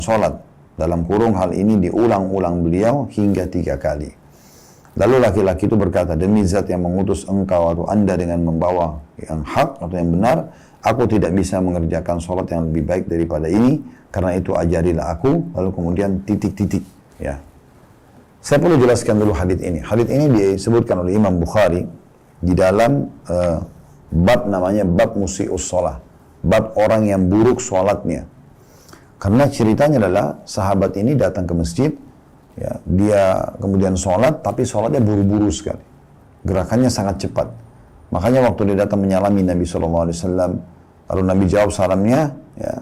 sholat. Dalam kurung hal ini diulang-ulang beliau hingga 3 kali. Lalu laki-laki itu berkata, demi zat yang mengutus engkau atau anda dengan membawa yang hak atau yang benar, aku tidak bisa mengerjakan sholat yang lebih baik daripada ini, karena itu ajarilah aku, lalu kemudian titik-titik. Ya. Saya perlu jelaskan dulu hadits ini. Hadits ini disebutkan oleh Imam Bukhari di dalam bab namanya bab musi'us sholah, bab orang yang buruk sholatnya. Karena ceritanya adalah sahabat ini datang ke masjid, ya, dia kemudian sholat, tapi sholatnya buru-buru sekali. Gerakannya sangat cepat. Makanya waktu dia datang menyalami Nabi SAW, lalu Nabi jawab salamnya, ya,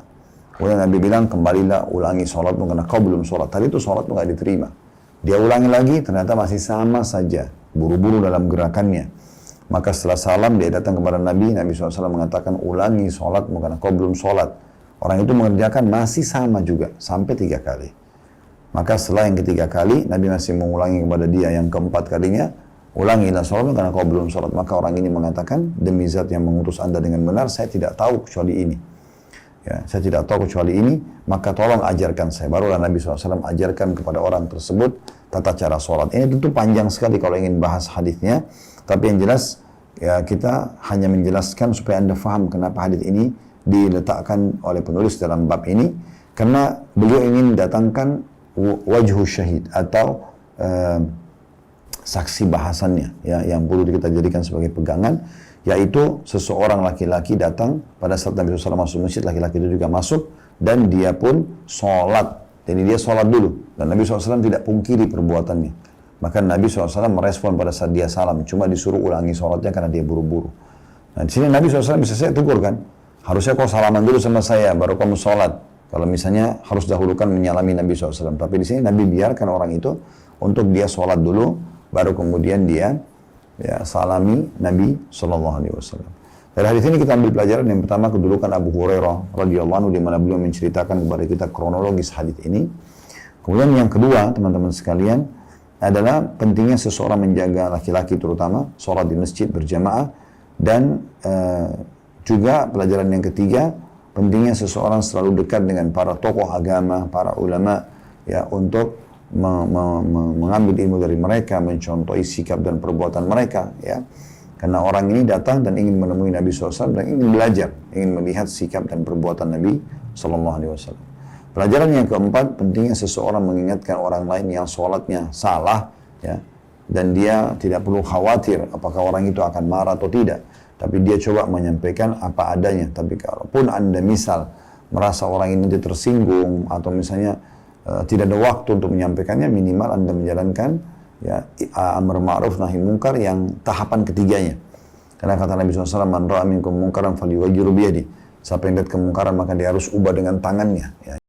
kemudian Nabi bilang, kembalilah ulangi sholatmu karena kau belum sholat. Tadi itu sholatmu nggak diterima. Dia ulangi lagi, ternyata masih sama saja, buru-buru dalam gerakannya. Maka setelah salam, dia datang kepada Nabi, Nabi SAW mengatakan, ulangi sholatmu karena kau belum sholat. Orang itu mengerjakan masih sama juga, sampai 3 kali. Maka setelah yang ketiga kali, Nabi masih mengulangi kepada dia yang keempat kalinya, ulangilah sholatmu karena kau belum sholat. Maka orang ini mengatakan, demi zat yang mengutus anda dengan benar, saya tidak tahu kecuali ini. Ya, saya tidak tahu kecuali ini, maka tolong ajarkan saya. Barulah Nabi SAW ajarkan kepada orang tersebut tata cara sholat. Ini tentu panjang sekali kalau ingin bahas hadisnya, tapi yang jelas ya kita hanya menjelaskan supaya anda faham kenapa hadis ini diletakkan oleh penulis dalam bab ini, karena beliau ingin datangkan wajhu syahid atau saksi bahasannya, ya, yang perlu kita jadikan sebagai pegangan, yaitu seseorang laki-laki datang pada saat Nabi SAW masuk masjid, laki-laki itu juga masuk dan dia pun sholat. Jadi dia sholat dulu dan Nabi SAW tidak pungkiri perbuatannya. Maka Nabi SAW merespon pada saat dia salam, cuma disuruh ulangi sholatnya karena dia buru-buru. Nah di sini Nabi SAW bisa saya tegur kan, harusnya kau salaman dulu sama saya, baru kamu sholat. Kalau misalnya harus dahulukan menyalami Nabi SAW. Tapi di sini Nabi biarkan orang itu untuk dia sholat dulu, baru kemudian dia ya, salami Nabi SAW. Dari hadis ini kita ambil pelajaran yang pertama, kedudukan Abu Hurairah radhiyallahu anhu, di mana beliau menceritakan kepada kita kronologis hadis ini. Kemudian yang kedua, teman-teman sekalian, adalah pentingnya seseorang menjaga, laki-laki terutama, sholat di masjid berjamaah, dan juga pelajaran yang ketiga, pentingnya seseorang selalu dekat dengan para tokoh agama, para ulama, ya, untuk mengambil ilmu dari mereka, mencontohi sikap dan perbuatan mereka, ya. Karena orang ini datang dan ingin menemui Nabi SAW dan ingin belajar, ingin melihat sikap dan perbuatan Nabi SAW. Pelajaran yang keempat, pentingnya seseorang mengingatkan orang lain yang sholatnya salah, ya, dan dia tidak perlu khawatir apakah orang itu akan marah atau tidak. Tapi dia coba menyampaikan apa adanya. Tapi kalaupun anda misal merasa orang ini tersinggung atau misalnya tidak ada waktu untuk menyampaikannya, minimal anda menjalankan ya amar ma'ruf nahi munkar yang tahapan ketiganya. Karena kata Nabi SAW, man ra'a minkum munkaran falyughayyirhu biyadihi. Siapa yang lihat kemungkaran maka dia harus ubah dengan tangannya. Ya.